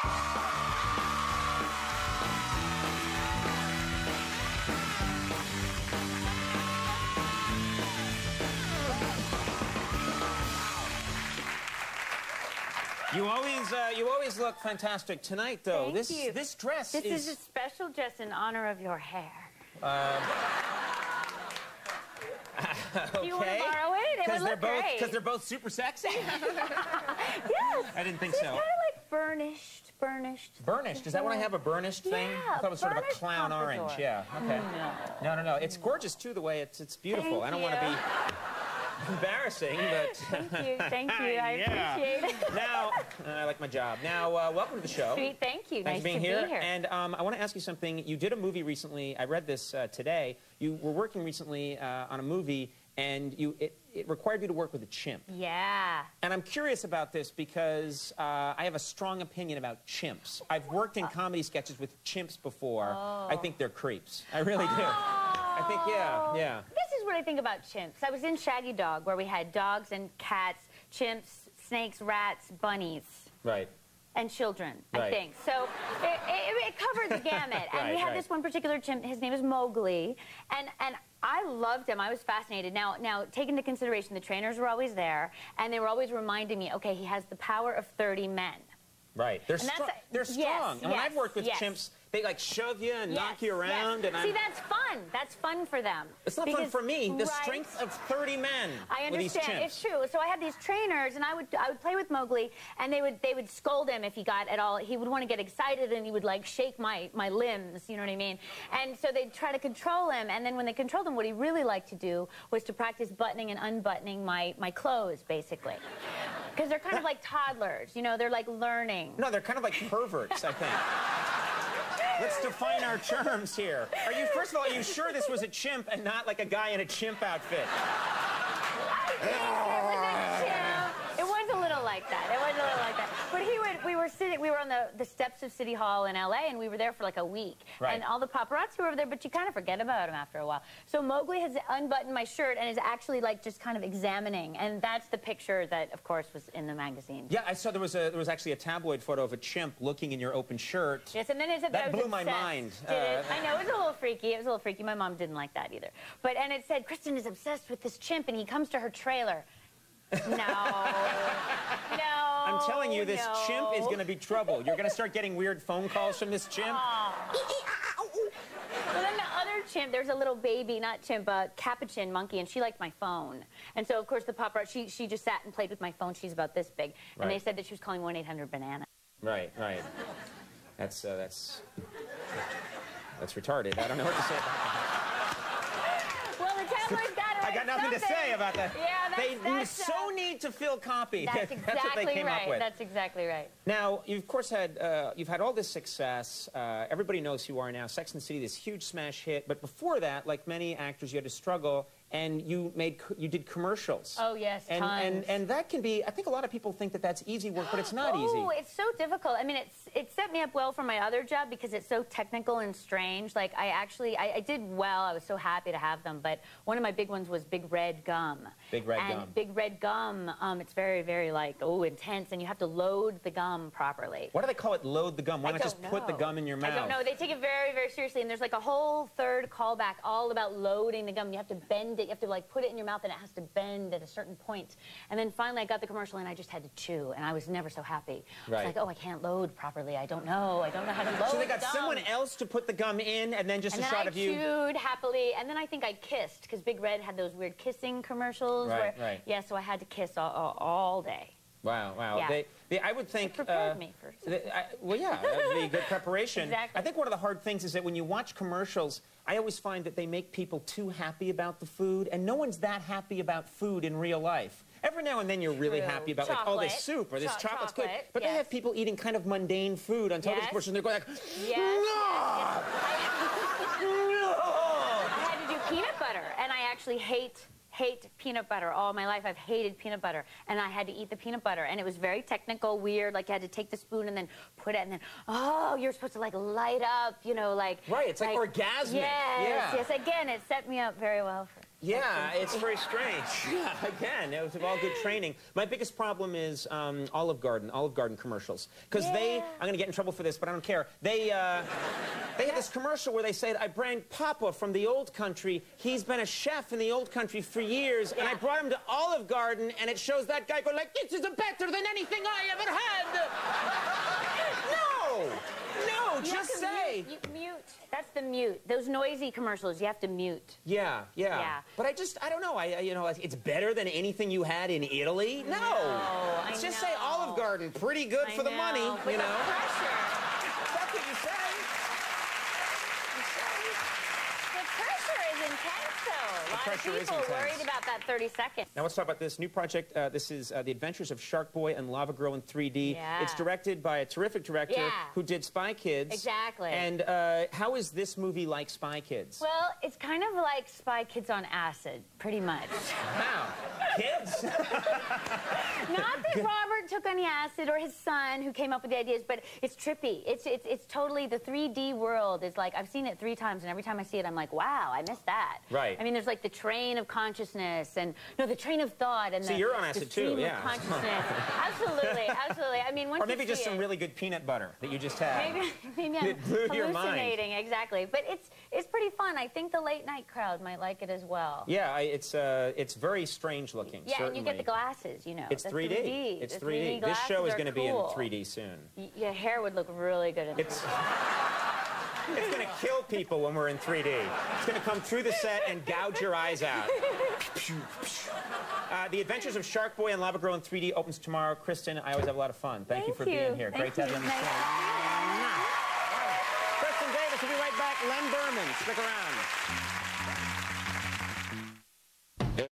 You always look fantastic tonight, though. Thank you. This dress This is a special dress in honor of your hair. Okay. Do you want to borrow it? It would look great. Because they're both super sexy? Yes. I didn't think It's so. kind of like burnished. Burnished? Is that when I have a burnished thing? Yeah, I thought it was sort of a clown pompadour. orange. Yeah, okay. No. It's gorgeous, too, the way it's beautiful. I don't want to be embarrassing, but... Thank you. I appreciate it. Now, I like my job. Now, welcome to the show. Sweet, thank you. Thanks nice for being to be here. And I want to ask you something. You did a movie recently. I read this today. You were working recently on a movie, and it required you to work with a chimp. Yeah. And I'm curious about this because I have a strong opinion about chimps. I've worked in comedy sketches with chimps before. Oh. I think they're creeps. I really do. I think, yeah. This is what I think about chimps. I was in Shaggy Dog, where we had dogs and cats, chimps, snakes, rats, bunnies. Right. And children, Right. I think. So it covered the gamut. And we had this one particular chimp, his name is Mowgli, and I loved him. I was fascinated. Now, take into consideration, the trainers were always there, and they were always reminding me, okay, he has the power of 30 men. Right. They're strong. Yes, and when I've worked with chimps, they like shove you and knock you around. And see, that's fun. That's fun for them. It's not fun for me. The strength of 30 men. I understand. With these chimps. It's true. So I had these trainers, and I would play with Mowgli, and they would scold him if he got at all. He would want to get excited, and he would like shake my limbs. You know what I mean? And so they'd try to control him. And then when they controlled him, what he really liked to do was to practice buttoning and unbuttoning my clothes, basically. Because they're kind of like toddlers, you know, they're like learning. No, they're kind of like perverts, I think. Let's define our terms here. First of all, are you sure this was a chimp and not like a guy in a chimp outfit? It was a little like that. But we were on the steps of City Hall in LA, and we were there for like a week. Right. And all the paparazzi were over there, but you kind of forget about him after a while. So Mowgli has unbuttoned my shirt and is actually like just kind of examining, and that's the picture that, of course, was in the magazine. Yeah, I saw there was actually a tabloid photo of a chimp looking in your open shirt. Yes, and then it said that blew my mind. Did it? I know, it was a little freaky. It was a little freaky. My mom didn't like that either. And it said, Kristin is obsessed with this chimp, and he comes to her trailer. No. I'm telling you, this chimp is going to be trouble. You're going to start getting weird phone calls from this chimp. Well, then the other chimp, there's a little baby, not chimp, a capuchin monkey, and she liked my phone. And so, of course, the paparazzi, she just sat and played with my phone. She's about this big. And they said that she was calling 1-800-BANANA. Right. That's retarded. I don't know what to say about that. Well, the tabloids got it. I got nothing to say about that. Yeah, that's so need to fill copy. That's exactly what they came up with. That's exactly right. Now, you've of course had all this success. Everybody knows who you are now. Sex and the City, this huge smash hit. But before that, like many actors, you had to struggle. And you did commercials. Oh, yes, tons. And that can be, I think a lot of people think that that's easy work, but it's not easy. Oh, it's so difficult. I mean, it set me up well for my other job because it's so technical and strange. Like, I did well. I was so happy to have them. But one of my big ones was Big Red Gum. Big Red Gum. Big Red Gum, it's very, very, like, intense. And you have to load the gum properly. Why do they call it load the gum? Why not just put the gum in your mouth? I don't know. They take it very, very seriously. And there's, like, a whole third callback all about loading the gum. You have to bend it. You have to like put it in your mouth, and it has to bend at a certain point. And then finally I got the commercial, and I just had to chew, and I was never so happy. Right. It's like, oh, I can't load properly. I don't know how to load. So they got someone else to put the gum in, and then just a shot of you. And then I chewed happily, and then I think I kissed, because Big Red had those weird kissing commercials. Right. Yeah, so I had to kiss all day. Wow. Yeah. I would think... It prepared me for... well, yeah, that would be good preparation. Exactly. I think one of the hard things is that when you watch commercials, I always find that they make people too happy about the food, and no one's that happy about food in real life. Every now and then you're really happy about, like, oh, this soup or this chocolate's good. But they have people eating kind of mundane food on television commercials, and they're going like, yes, no! No! I had to do peanut butter, and I actually hate peanut butter. All my life I've hated peanut butter, and I had to eat the peanut butter, and it was very technical, weird, like you had to take the spoon and then put it, and then, oh, you're supposed to like light up, you know, like... Right, it's like orgasmic. Yes, again, it set me up very well for... Yeah, it's very strange. Yeah, again, it was all good training. My biggest problem is Olive Garden commercials. Because I'm going to get in trouble for this, but I don't care. They had this commercial where they said, I bring Papa from the old country. He's been a chef in the old country for years, and I brought him to Olive Garden, and it shows that guy going like, this is better than anything I ever had. No! No, just say. Mute. That's the mute. Those noisy commercials, you have to mute. Yeah. But I don't know. You know, it's better than anything you had in Italy. No. Let's just say Olive Garden, pretty good for the money. With you know. the pressure. That's what you say. The pressure is intense, though. A lot of people worried about that 30 seconds. Now let's talk about this new project. This is The Adventures of Shark Boy and Lava Girl in 3D. Yeah. It's directed by a terrific director who did Spy Kids. Exactly. And how is this movie like Spy Kids? Well, it's kind of like Spy Kids on acid, pretty much. How? Kids? Not that Robert took any acid or his son who came up with the ideas, but it's trippy. It's totally, the 3D world is like, I've seen it 3 times, and every time I see it, I'm like, wow, I missed that. Right. I mean, there's like the train of consciousness, and the train of thought, and you're on acid too, of consciousness. Absolutely. I mean, once or maybe just some really good peanut butter that you just had. Maybe I'm hallucinating, exactly. But it's pretty fun. I think the late night crowd might like it as well. Yeah, it's very strange looking. Yeah, certainly. and you get the glasses, you know. It's 3D. It's 3D. This show is going to be in 3D soon. Your hair would look really good in 3D. It's going to kill people when we're in 3D. It's going to come through the set and gouge your eyes out. The Adventures of Shark Boy and Lava Girl in 3D opens tomorrow. Kristin, I always have a lot of fun. Thank you for being here. Great to have you on the show. Kristin Davis will be right back. Len Berman, stick around.